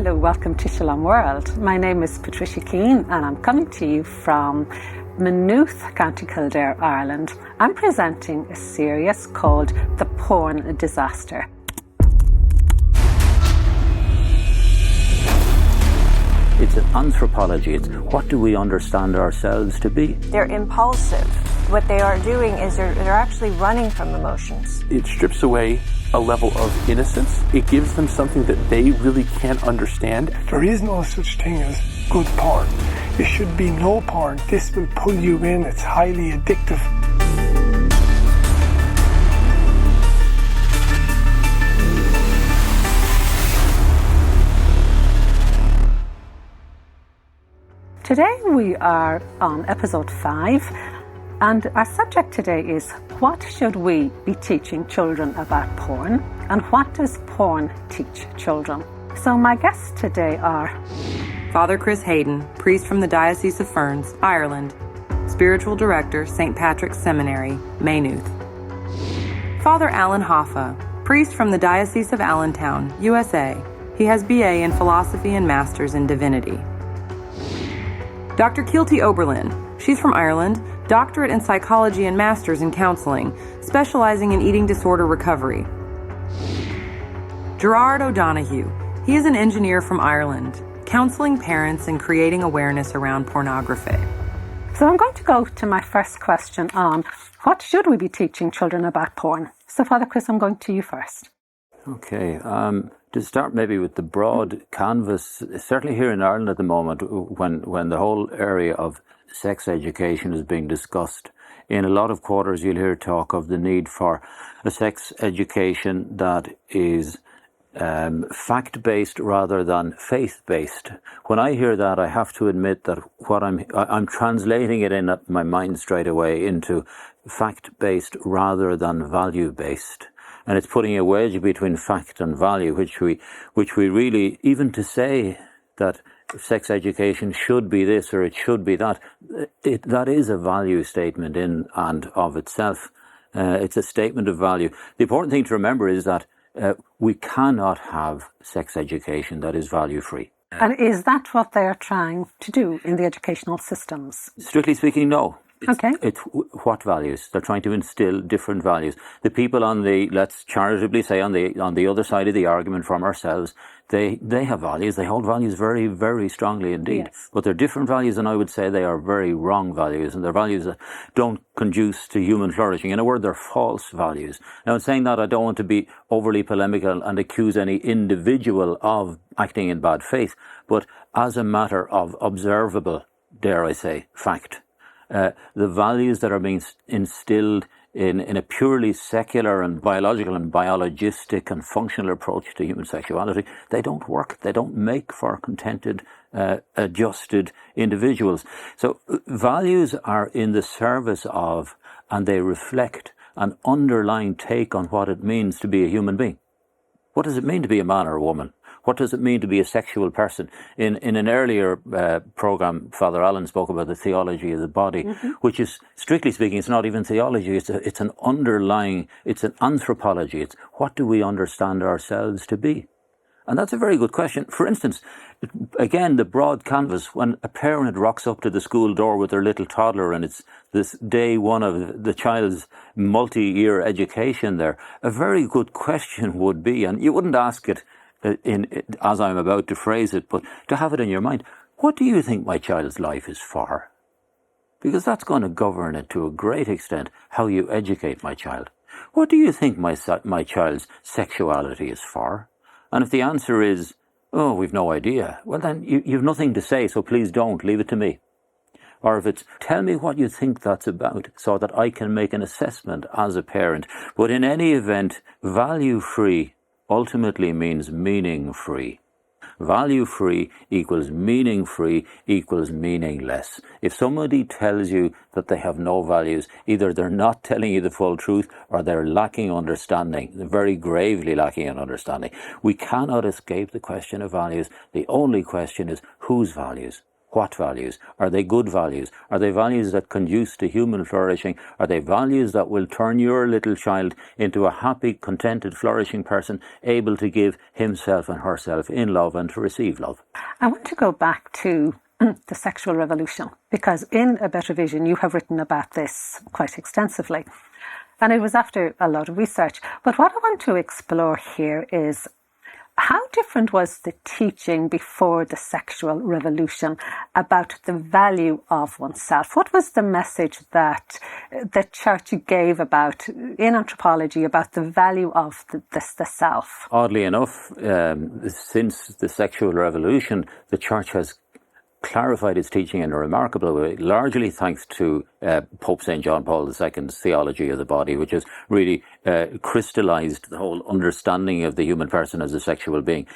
Hello, welcome to Shalom World. My name is Patricia Keane and I'm coming to you from Maynooth, County Kildare, Ireland. I'm presenting a series called The Porn Disaster. It's an anthropology. It's what do we understand ourselves to be? They're impulsive. What they are doing is they're actually running from emotions. It strips away a level of innocence. It gives them something that they really can't understand. There is no such thing as good porn. There should be no porn. This will pull you in. It's highly addictive. Today we are on episode 5 and our subject today is what should we be teaching children about porn and what does porn teach children? So my guests today are Father Chris Hayden, priest from the Diocese of Ferns, Ireland, Spiritual Director, St. Patrick's Seminary, Maynooth. Father Alan Hoffa, priest from the Diocese of Allentown, USA. He has BA in Philosophy and Masters in Divinity. Dr. Kielty Oberlin, she's from Ireland, doctorate in psychology and master's in counseling, specializing in eating disorder recovery. Gerard O'Donoghue, he is an engineer from Ireland, counseling parents and creating awareness around pornography. So I'm going to go to my first question on what should we be teaching children about porn? So Father Chris, I'm going to you first. Okay, to start maybe with the broad canvas, certainly here in Ireland at the moment, when the whole area of sex education is being discussed, in a lot of quarters you'll hear talk of the need for a sex education that is fact-based rather than faith-based. When I hear that, I have to admit that what I'm translating it in my mind straight away into fact-based rather than value-based. And it's putting a wedge between fact and value, which we really, even to say that sex education should be this or it should be that, that is a value statement in and of itself. It's a statement of value. The important thing to remember is that we cannot have sex education that is value-free. And is that what they are trying to do in the educational systems? Strictly speaking, no. It's what values? They're trying to instill different values. The people on the, let's charitably say, on the other side of the argument from ourselves, they have values. They hold values very, very strongly indeed. Yes. But they're different values, and I would say they are very wrong values, and they're values that don't conduce to human flourishing. In a word, they're false values. Now, in saying that, I don't want to be overly polemical and accuse any individual of acting in bad faith, but as a matter of observable, dare I say, fact, the values that are being instilled in a purely secular and biological and biologistic and functional approach to human sexuality, they don't work. They don't make for contented, adjusted individuals. So values are in the service of, and they reflect an underlying take on what it means to be a human being. What does it mean to be a man or a woman? What does it mean to be a sexual person? In an earlier program, Father Alan spoke about the theology of the body, which is, strictly speaking, it's not even theology. It's an underlying, it's an anthropology. It's what do we understand ourselves to be? And that's a very good question. For instance, again, the broad canvas, when a parent rocks up to the school door with their little toddler and it's this day one of the child's multi-year education there, a very good question would be, and you wouldn't ask it as I'm about to phrase it, but to have it in your mind, what do you think my child's life is for? Because that's going to govern it to a great extent, how you educate my child. What do you think my child's sexuality is for? And if the answer is, oh, we've no idea, well then you've nothing to say, so please don't, leave it to me. Or if it's, tell me what you think that's about, so that I can make an assessment as a parent. But in any event, value-free ultimately means meaning-free. Value-free equals meaning-free equals meaningless. If somebody tells you that they have no values, either they're not telling you the full truth or they're lacking understanding, they're very gravely lacking in understanding. We cannot escape the question of values. The only question is whose values? what values? Are they good values? Are they values that conduce to human flourishing? Are they values that will turn your little child into a happy, contented, flourishing person, able to give himself and herself in love and to receive love? I want to go back to the sexual revolution, because in A Better Vision you have written about this quite extensively. And it was after a lot of research. But what I want to explore here is, how different was the teaching before the sexual revolution about the value of oneself? What was the message that the church gave about, in anthropology, about the value of the self? Oddly enough, since the sexual revolution, the church has clarified its teaching in a remarkable way, largely thanks to Pope St. John Paul II's theology of the body, which has really crystallized the whole understanding of the human person as a sexual being.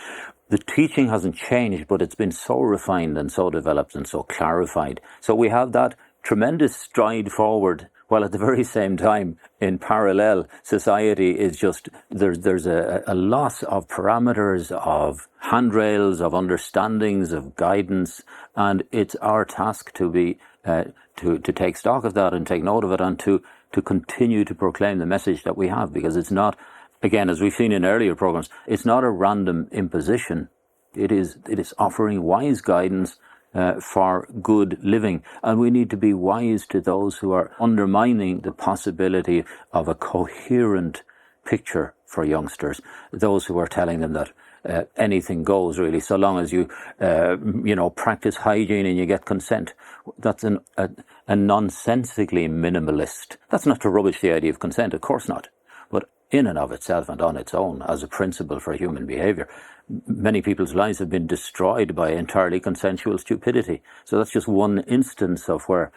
The teaching hasn't changed, but it's been so refined and so developed and so clarified. So we have that tremendous stride forward, while at the very same time, in parallel, society is just, there's a loss of parameters, of handrails, of understandings, of guidance, and it's our task to be to take stock of that and take note of it, and to continue to proclaim the message that we have, because it's not, again, as we've seen in earlier programs, it's not a random imposition. It is offering wise guidance for good living. And we need to be wise to those who are undermining the possibility of a coherent picture for youngsters, those who are telling them that anything goes, really, so long as you practice hygiene and you get consent. That's a nonsensically minimalist. That's not to rubbish the idea of consent, of course not. But in and of itself and on its own, as a principle for human behavior, many people's lives have been destroyed by entirely consensual stupidity. So that's just one instance of where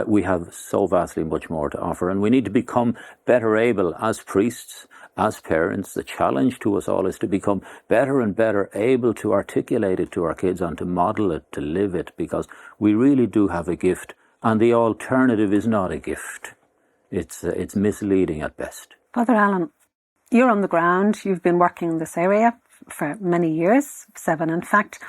we have so vastly much more to offer. And we need to become better able, as priests, as parents. The challenge to us all is to become better and better able to articulate it to our kids and to model it, to live it, because we really do have a gift. And the alternative is not a gift. It's misleading at best. Father Alan, you're on the ground. You've been working in this area for many years, 7 in fact.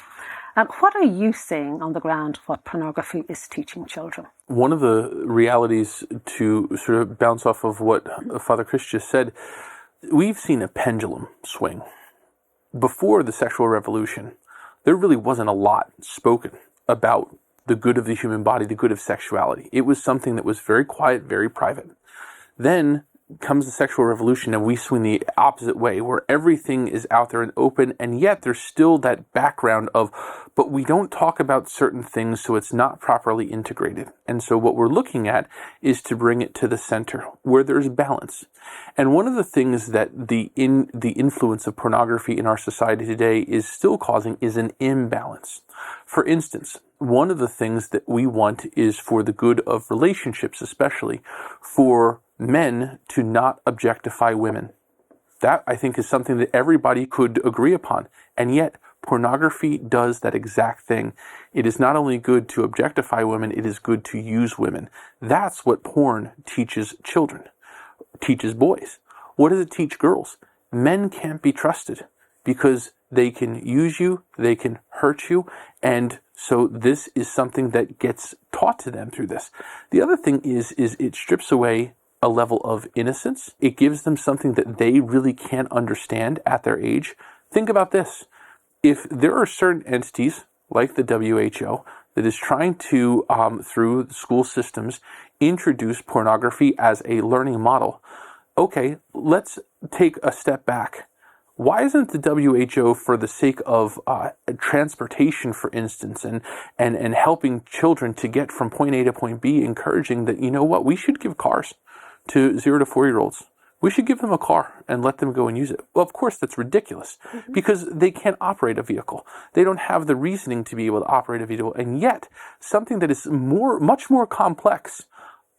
And what are you seeing on the ground, what pornography is teaching children? One of the realities, to sort of bounce off of what Father Chris just said, we've seen a pendulum swing. Before the sexual revolution, there really wasn't a lot spoken about the good of the human body, the good of sexuality. It was something that was very quiet, very private. Then comes the sexual revolution, and we swing the opposite way, where everything is out there and open, and yet there's still that background of, but we don't talk about certain things, so it's not properly integrated. And so what we're looking at is to bring it to the center, where there's balance. And one of the things that the influence of pornography in our society today is still causing is an imbalance. For instance, one of the things that we want is for the good of relationships, especially for men to not objectify women. That, I think, is something that everybody could agree upon. And yet, pornography does that exact thing. It is not only good to objectify women, it is good to use women. That's what porn teaches children, teaches boys. What does it teach girls? Men can't be trusted because they can use you, they can hurt you, and so this is something that gets taught to them through this. The other thing is it strips away a level of innocence. It gives them something that they really can't understand at their age. Think about this. If there are certain entities, like the WHO, that is trying to, through school systems, introduce pornography as a learning model, okay, let's take a step back. Why isn't the WHO, for the sake of transportation, for instance, and helping children to get from point A to point B, encouraging that, you know what, we should give cars to 0 to 4-year-olds. We should give them a car and let them go and use it. Well, of course, that's ridiculous because they can't operate a vehicle. They don't have the reasoning to be able to operate a vehicle. And yet, something that is much more complex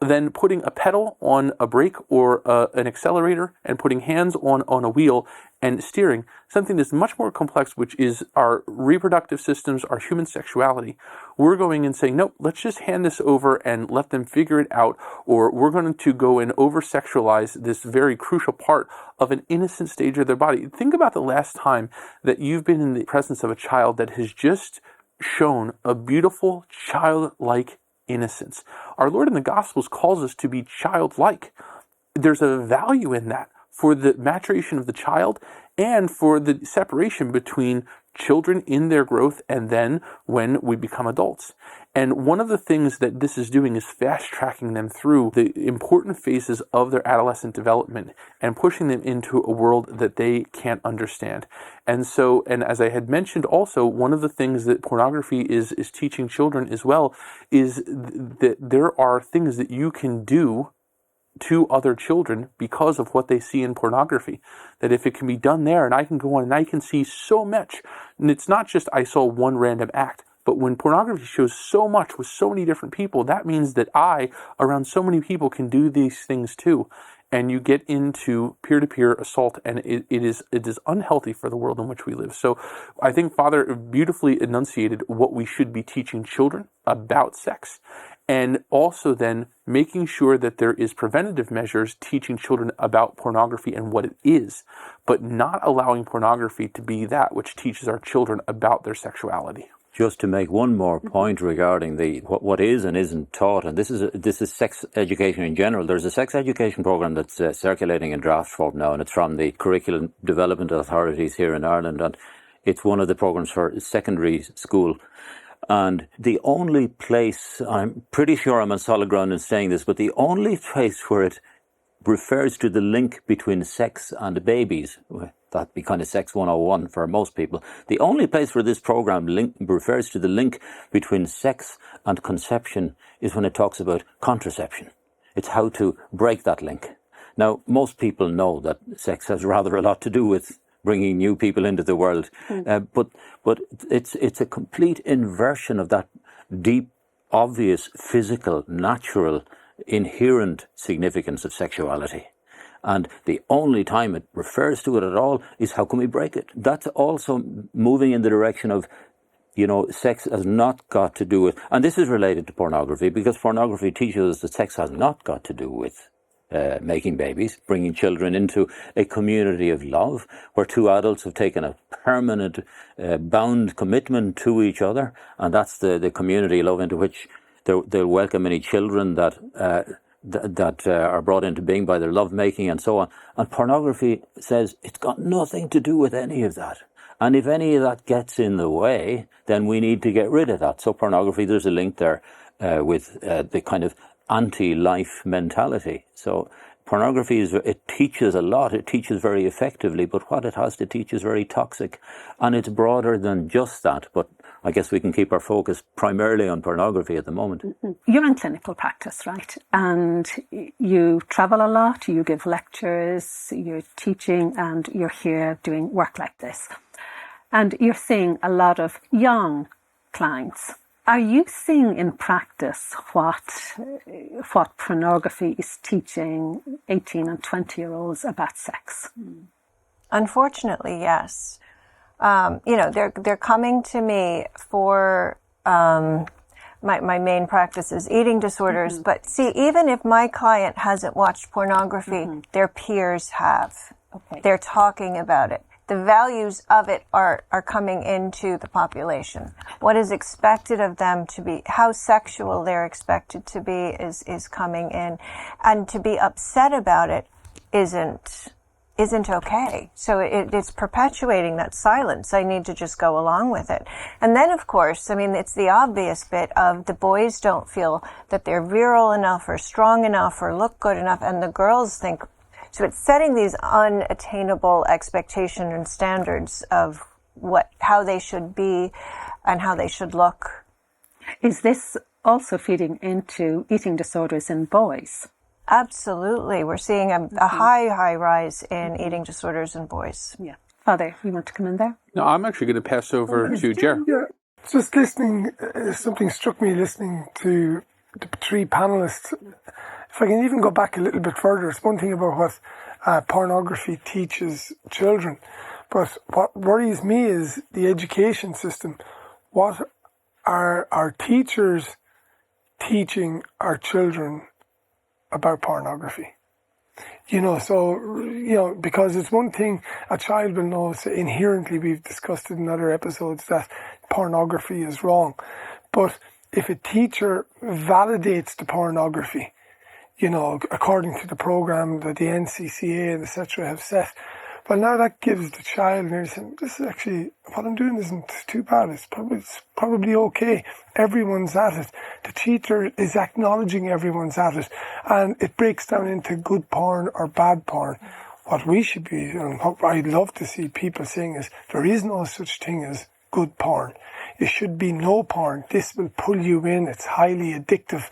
than putting a pedal on a brake or an accelerator and putting hands on a wheel and steering, something that's much more complex, which is our reproductive systems, our human sexuality. We're going and saying, nope, let's just hand this over and let them figure it out, or we're going to go and over-sexualize this very crucial part of an innocent stage of their body. Think about the last time that you've been in the presence of a child that has just shown a beautiful childlike innocence. Our Lord in the Gospels calls us to be childlike. There's a value in that for the maturation of the child and for the separation between children in their growth and then when we become adults. And one of the things that this is doing is fast-tracking them through the important phases of their adolescent development and pushing them into a world that they can't understand. And so, and as I had mentioned also, one of the things that pornography is teaching children as well is that there are things that you can do to other children because of what they see in pornography. That if it can be done there, and I can go on and I can see so much, and it's not just I saw one random act, but when pornography shows so much with so many different people, that means that I, around so many people, can do these things too. And you get into peer-to-peer assault, and it is unhealthy for the world in which we live. So I think Father beautifully enunciated what we should be teaching children about sex, and also then making sure that there is preventative measures teaching children about pornography and what it is, but not allowing pornography to be that which teaches our children about their sexuality. Just to make one more point regarding what is and isn't taught, and this is sex education in general. There's a sex education program that's circulating in draft form now, and it's from the Curriculum Development Authorities here in Ireland, and it's one of the programs for secondary school. And the only place, I'm pretty sure I'm on solid ground in saying this, but the only place where it refers to the link between sex and babies, that'd be kind of sex 101 for most people. The only place where this program refers to the link between sex and conception is when it talks about contraception. It's how to break that link. Now, most people know that sex has rather a lot to do with bringing new people into the world, but it's a complete inversion of that deep, obvious, physical, natural, inherent significance of sexuality. And the only time it refers to it at all is how can we break it? That's also moving in the direction of, sex has not got to do with, and this is related to pornography, because pornography teaches us that sex has not got to do with making babies, bringing children into a community of love where two adults have taken a permanent bound commitment to each other, and that's the community of love into which they'll welcome any children that are brought into being by their lovemaking and so on. And pornography says it's got nothing to do with any of that. And if any of that gets in the way, then we need to get rid of that. So pornography, there's a link there with the kind of anti-life mentality. So pornography it teaches a lot. It teaches very effectively, but what it has to teach is very toxic. And it's broader than just that. But I guess we can keep our focus primarily on pornography at the moment. Mm-hmm. You're in clinical practice, right? And you travel a lot, you give lectures, you're teaching, and you're here doing work like this. And you're seeing a lot of young clients. Are you seeing in practice what pornography is teaching 18 and 20-year-olds about sex? Unfortunately, yes. They're coming to me for my main practice is eating disorders. Mm-hmm. But see, even if my client hasn't watched pornography, mm-hmm. their peers have. Okay. They're talking about it. The values of it are coming into the population. What is expected of them to be, how sexual they're expected to be is coming in. And to be upset about it isn't okay. So it's perpetuating that silence. I need to just go along with it. And then, of course, it's the obvious bit of the boys don't feel that they're virile enough or strong enough or look good enough, and the girls think. So it's setting these unattainable expectations and standards of how they should be and how they should look. Is this also feeding into eating disorders in boys? Absolutely. We're seeing a high rise in eating disorders in boys. Yeah. Father, you want to come in there? No, I'm actually going to pass over to Gerard. Yeah. Just listening, something struck me listening to the three panelists. If I can even go back a little bit further, it's one thing about what pornography teaches children, but what worries me is the education system. What are our teachers teaching our children about pornography? Because it's one thing a child will know, so inherently, we've discussed it in other episodes, that pornography is wrong. But if a teacher validates the pornography, according to the program that the NCCA and etc. have set, well, now that gives the child, and they're saying, this is actually, what I'm doing isn't too bad. It's probably okay. Everyone's at it. The teacher is acknowledging everyone's at it. And it breaks down into good porn or bad porn. What we should be, and what I'd love to see people saying is, there is no such thing as good porn. It should be no porn. This will pull you in. It's highly addictive.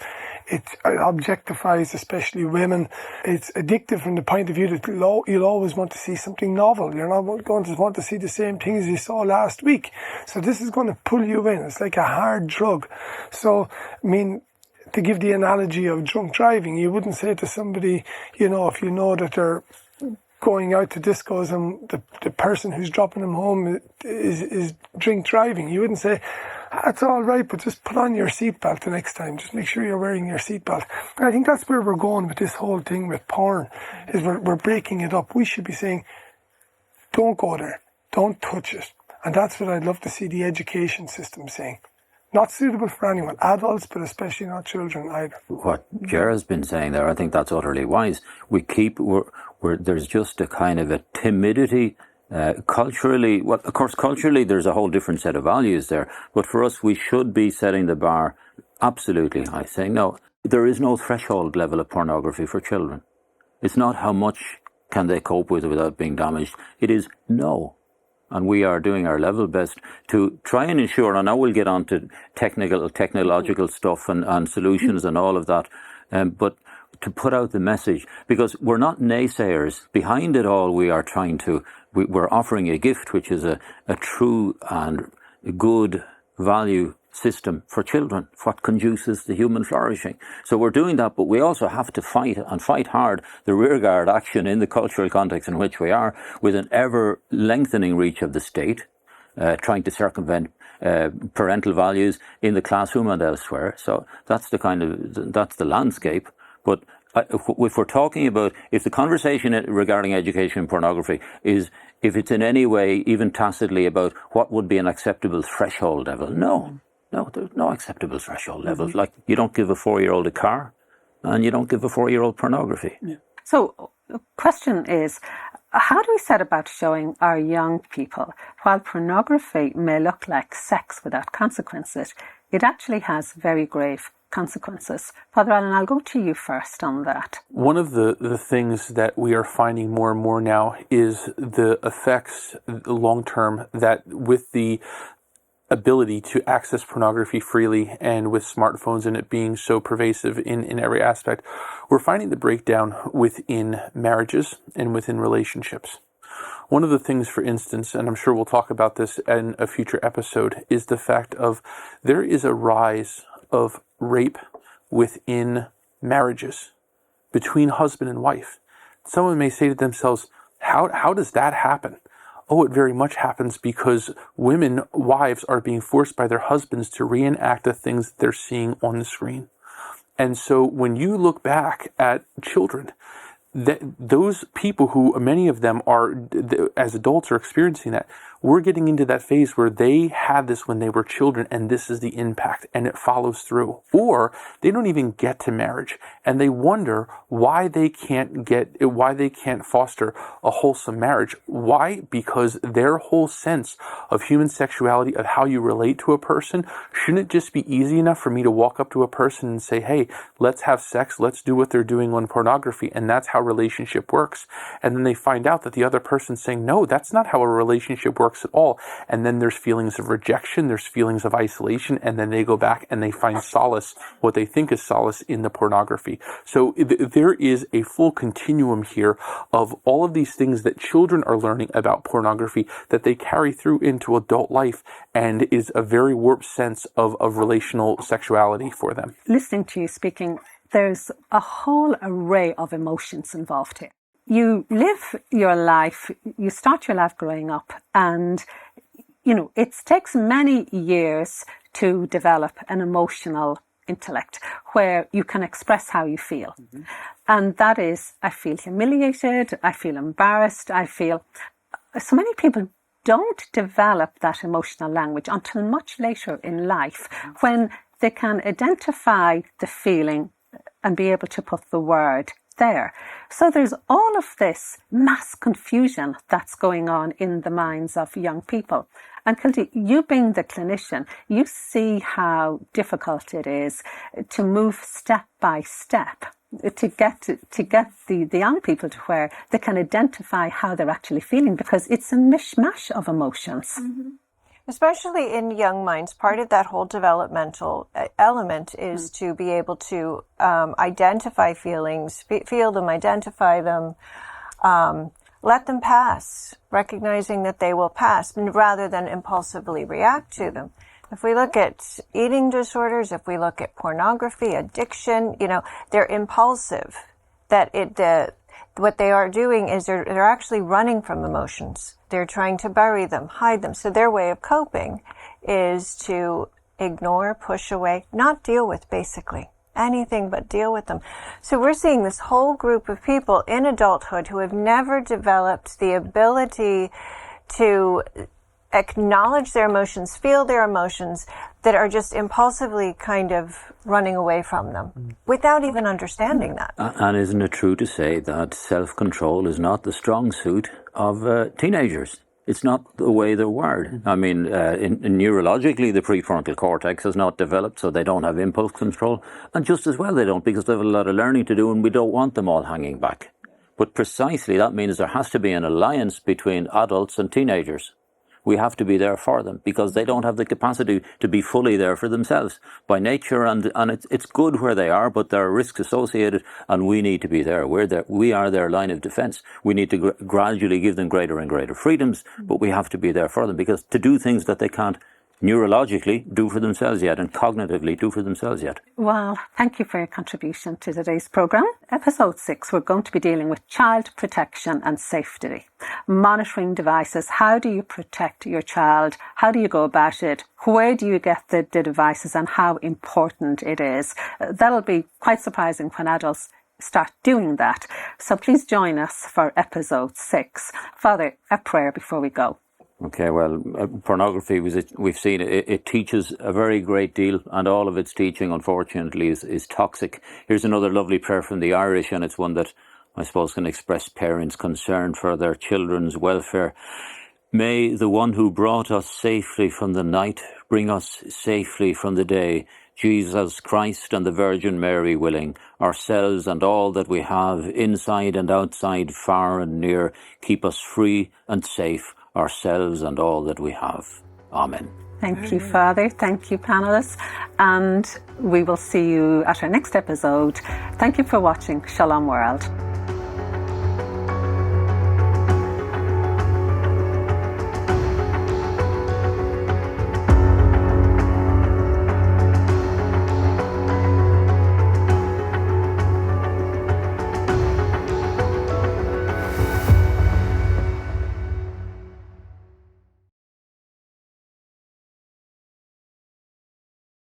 It objectifies especially women. It's addictive from the point of view that you'll always want to see something novel. You're not going to want to see the same thing as you saw last week. So this is going to pull you in. It's like a hard drug. So, to give the analogy of drunk driving, you wouldn't say to somebody, if you know that they're going out to discos and the person who's dropping them home is drink driving, you wouldn't say, that's all right, but just put on your seatbelt the next time. Just make sure you're wearing your seatbelt. And I think that's where we're going with this whole thing with porn, is we're breaking it up. We should be saying, don't go there. Don't touch it. And that's what I'd love to see the education system saying. Not suitable for anyone, adults, but especially not children either. What Gerard's been saying there, I think that's utterly wise. There's just a kind of a timidity. Culturally, of course, culturally there's a whole different set of values there, but for us we should be setting the bar absolutely high, saying no, there is no threshold level of pornography for children. It's not how much can they cope with without being damaged. It is no. And we are doing our level best to try and ensure, and I will get on to technological stuff and solutions and all of that, but to put out the message, because we're not naysayers. Behind it all, we're offering a gift, which is a true and good value system for children, what conduces to human flourishing. So we're doing that, but we also have to fight hard the rearguard action in the cultural context in which we are, with an ever lengthening reach of the state, trying to circumvent parental values in the classroom and elsewhere. So that's the landscape. But if we're talking about, if the conversation regarding education and pornography is, if it's in any way, even tacitly, about what would be an acceptable threshold level, no, there's no acceptable threshold level. Like, you don't give a 4-year-old a car, and you don't give a 4-year-old pornography. Yeah. So the question is, how do we set about showing our young people, while pornography may look like sex without consequences, it actually has very grave consequences? Father Alan, I'll go to you first on that. One of the things that we are finding more and more now is the effects long-term that, with the ability to access pornography freely and with smartphones and it being so pervasive in every aspect, we're finding the breakdown within marriages and within relationships. One of the things, for instance, and I'm sure we'll talk about this in a future episode, is the fact of there is a rise of rape within marriages between husband and wife. Someone may say to themselves, how does that happen? Oh, it very much happens because wives are being forced by their husbands to reenact the things that they're seeing on the screen. And so when you look back at children, those people who, many of them are, as adults, are experiencing that, we're getting into that phase where they had this when they were children, and this is the impact, and it follows through. Or they don't even get to marriage, and they wonder why they can't foster a wholesome marriage. Why? Because their whole sense of human sexuality, of how you relate to a person, shouldn't it just be easy enough for me to walk up to a person and say, hey, let's have sex, let's do what they're doing on pornography, and that's how relationship works. And then they find out that the other person's saying, no, that's not how a relationship works at all. And then there's feelings of rejection, there's feelings of isolation, and then they go back and they find solace, what they think is solace, in the pornography. So there is a full continuum here of all of these things that children are learning about pornography that they carry through into adult life, and is a very warped sense of relational sexuality for them. Listening to you speaking, there's a whole array of emotions involved here. You live your life, you start your life growing up, and, it takes many years to develop an emotional intellect, where you can express how you feel. And that is, I feel humiliated, I feel embarrassed, I feel... So many people don't develop that emotional language until much later in life, when they can identify the feeling and be able to put the word there. So there's all of this mass confusion that's going on in the minds of young people. And Kielty, you being the clinician, you see how difficult it is to move step by step to get the young people to where they can identify how they're actually feeling, because it's a mishmash of emotions. Especially in young minds, part of that whole developmental element is to be able to identify feelings, feel them, identify them, let them pass, recognizing that they will pass, rather than impulsively react to them. If we look at eating disorders, if we look at pornography, addiction, they're impulsive. What they are doing is they're actually running from emotions. They're trying to bury them, hide them. So their way of coping is to ignore, push away, not deal with, basically. Anything but deal with them. So we're seeing this whole group of people in adulthood who have never developed the ability to acknowledge their emotions, feel their emotions, that are just impulsively kind of running away from them without even understanding that. And isn't it true to say that self-control is not the strong suit of teenagers? It's not the way they're wired. I mean, neurologically, the prefrontal cortex has not developed, so they don't have impulse control. And just as well they don't, because they have a lot of learning to do, and we don't want them all hanging back. But precisely that means there has to be an alliance between adults and teenagers. We have to be there for them, because they don't have the capacity to be fully there for themselves by nature, and it's good where they are, but there are risks associated, and we need to be there. We are their line of defense. We need to gradually give them greater and greater freedoms, but we have to be there for them, because to do things that they can't neurologically do for themselves yet and cognitively do for themselves yet. Well, thank you for your contribution to today's programme. Episode 6, we're going to be dealing with child protection and safety. Monitoring devices. How do you protect your child? How do you go about it? Where do you get the devices, and how important it is? That'll be quite surprising when adults start doing that. So please join us for episode 6. Father, a prayer before we go. Okay, well, pornography, we've seen it teaches a very great deal, and all of its teaching, unfortunately, is toxic. Here's another lovely prayer from the Irish, and it's one that I suppose can express parents' concern for their children's welfare. May the one who brought us safely from the night bring us safely from the day, Jesus Christ and the Virgin Mary willing, ourselves and all that we have, inside and outside, far and near, keep us free and safe, ourselves and all that we have. Amen. Thank you, Father. Thank you, panelists. And we will see you at our next episode. Thank you for watching Shalom World.